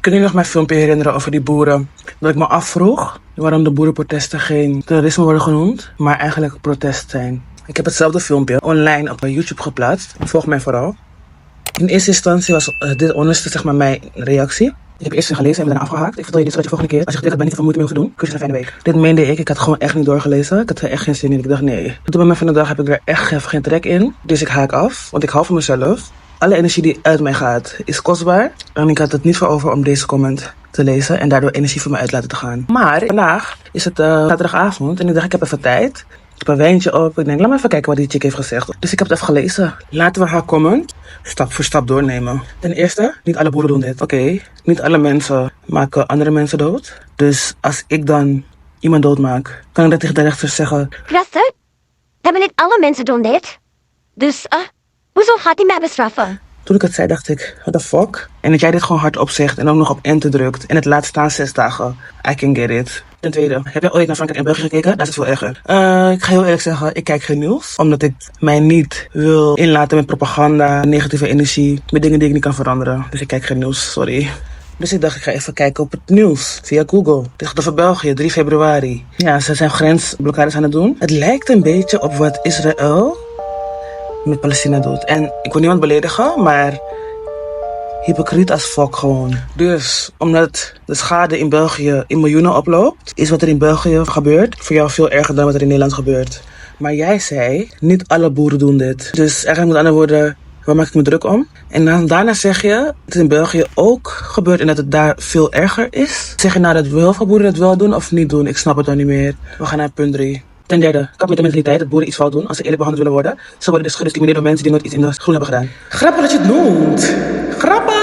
Kun je nog mijn filmpje herinneren over die boeren? Dat ik me afvroeg waarom de boerenprotesten geen terrorisme worden genoemd, maar eigenlijk protest zijn. Ik heb hetzelfde filmpje online op YouTube geplaatst. Volg mij vooral. In eerste instantie was dit onderste zeg maar mijn reactie. Ik heb eerst gelezen en ben daarna afgehaakt. Ik vertel je dit zodat je volgende keer, als je gedacht hebt, ben ik van moeite mee hoeven doen. Kus je een fijne week. Dit meende ik. Ik had gewoon echt niet doorgelezen. Ik had er echt geen zin in. Ik dacht nee. Op het moment van de dag heb ik er echt geen trek in. Dus ik haak af. Want ik hou van mezelf. Alle energie die uit mij gaat is kostbaar. En ik had het niet voor over om deze comment te lezen. En daardoor energie van me uit laten te gaan. Maar vandaag is het zaterdagavond. En ik dacht ik heb even tijd. Ik heb een wijntje op. Ik denk, laat me even kijken wat die chick heeft gezegd. Dus ik heb het even gelezen. Laten we haar comment stap voor stap doornemen. Ten eerste, niet alle boeren doen dit. Oké, niet alle mensen maken andere mensen dood. Dus als ik dan iemand doodmaak, kan ik dat tegen de rechter zeggen. Rusten, hebben niet alle mensen doen dit. Dus, hoezo gaat hij mij bestraffen? Toen ik het zei, dacht ik, what the fuck? En dat jij dit gewoon hardop zegt en ook nog op enter drukt. En het laat staan 6 dagen. I can get it. Ten tweede, heb jij ooit naar Frankrijk en België gekeken? Dat is veel erger. Ik ga heel eerlijk zeggen, ik kijk geen nieuws. Omdat ik mij niet wil inlaten met propaganda, negatieve energie. Met dingen die ik niet kan veranderen. Dus ik kijk geen nieuws, sorry. Dus ik dacht, ik ga even kijken op het nieuws. Via Google. Dit gaat over België, 3 februari. Ja, ze zijn grensblokkades aan het doen. Het lijkt een beetje op wat Israël met Palestina doet. En ik wil niemand beledigen, maar hypocriet als fuck gewoon. Dus, omdat de schade in België in miljoenen oploopt, is wat er in België gebeurt voor jou veel erger dan wat er in Nederland gebeurt. Maar jij zei, niet alle boeren doen dit. Dus eigenlijk met andere woorden, waar maak ik me druk om? En dan, daarna zeg je dat het in België ook gebeurt en dat het daar veel erger is. Zeg je nou dat heel veel boeren het wel doen of niet doen? Ik snap het dan niet meer. We gaan naar punt 3. Ten derde, kap met de mentaliteit dat boeren iets fout doen als ze eerlijk behandeld willen worden. Ze worden dus gediscrimineerd door mensen die nooit iets in de groen hebben gedaan. Grappig dat je het noemt. Grappig!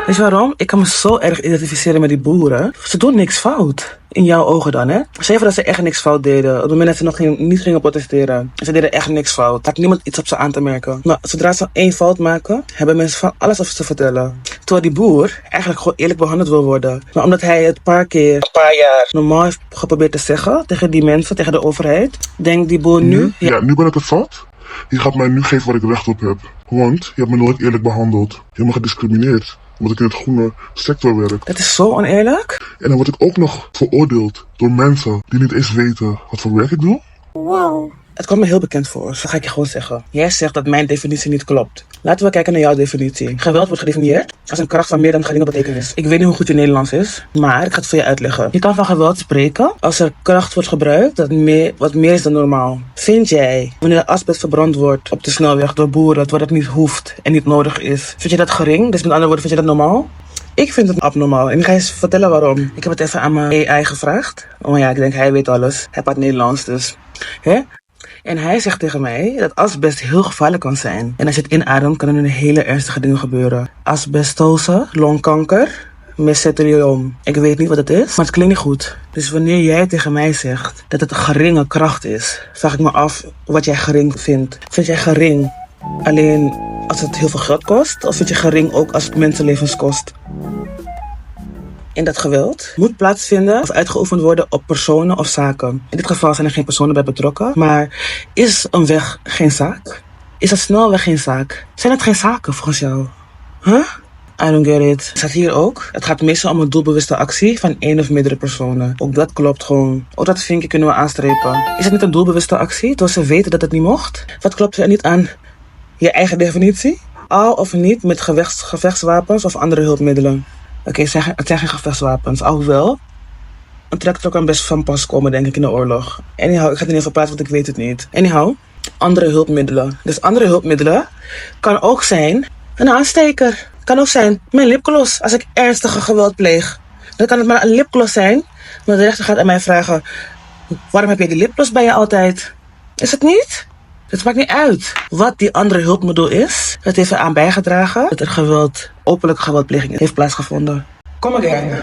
Weet je waarom? Ik kan me zo erg identificeren met die boeren. Ze doen niks fout. In jouw ogen dan, hè? Zeg dat ze echt niks fout deden. Op het moment dat ze nog niet gingen protesteren. Ze deden echt niks fout. Had niemand iets op ze aan te merken. Nou, zodra ze 1 fout maken, hebben mensen van alles over te vertellen. Terwijl die boer eigenlijk gewoon eerlijk behandeld wil worden. Maar omdat hij het een paar jaar normaal heeft geprobeerd te zeggen tegen die mensen, tegen de overheid, denkt die boer nu... Ja, nu ben ik het zat. Je gaat mij nu geven waar ik recht op heb. Want je hebt me nooit eerlijk behandeld. Je hebt me gediscrimineerd. Omdat ik in het groene sector werk. Dat is zo oneerlijk. En dan word ik ook nog veroordeeld door mensen die niet eens weten wat voor werk ik doe. Wow. Het kwam me heel bekend voor, dat ga ik je gewoon zeggen. Jij zegt dat mijn definitie niet klopt. Laten we kijken naar jouw definitie. Geweld wordt gedefinieerd als een kracht van meer dan geringe betekenis. Ik weet niet hoe goed je Nederlands is, maar ik ga het voor je uitleggen. Je kan van geweld spreken als er kracht wordt gebruikt wat meer is dan normaal. Vind jij, wanneer de asbest verbrand wordt op de snelweg door boeren, terwijl dat niet hoeft en niet nodig is, vind je dat gering? Dus met andere woorden, vind je dat normaal? Ik vind het abnormaal en ik ga je vertellen waarom. Ik heb het even aan mijn AI gevraagd. Oh ja, ik denk hij weet alles. Hij praat Nederlands dus. Hè? En hij zegt tegen mij dat asbest heel gevaarlijk kan zijn. En als je het inademt, kan er hele ernstige dingen gebeuren. Asbestose, longkanker, mesotheliom. Ik weet niet wat het is, maar het klinkt niet goed. Dus wanneer jij tegen mij zegt dat het een geringe kracht is, vraag ik me af wat jij gering vindt. Vind jij gering alleen als het heel veel geld kost? Of vind je gering ook als het mensenlevens kost? En dat geweld moet plaatsvinden of uitgeoefend worden op personen of zaken. In dit geval zijn er geen personen bij betrokken. Maar is een weg geen zaak? Is een snelweg geen zaak? Zijn het geen zaken volgens jou? Huh? I don't get it. Het staat hier ook. Het gaat meestal om een doelbewuste actie van 1 of meerdere personen. Ook dat klopt gewoon. Ook dat vinkje kunnen we aanstrepen. Is het niet een doelbewuste actie, terwijl ze weten dat het niet mocht? Wat klopt er niet aan je eigen definitie? Al of niet met gevechtswapens of andere hulpmiddelen? Oké, het zijn geen gevechtswapens. Alhoewel, een tractor kan best van pas komen, denk ik, in de oorlog. Anyhow, ik ga er niet over praten, want ik weet het niet. Anyhow, andere hulpmiddelen. Dus andere hulpmiddelen kan ook zijn een aansteker. Kan ook zijn mijn lipgloss, als ik ernstige geweld pleeg. Dan kan het maar een lipgloss zijn. Maar de rechter gaat aan mij vragen, waarom heb jij die lipgloss bij je altijd? Is het niet? Het maakt niet uit wat die andere hulpmiddel is. Het heeft eraan bijgedragen dat er openlijke geweldpleging heeft plaatsgevonden. Kom again.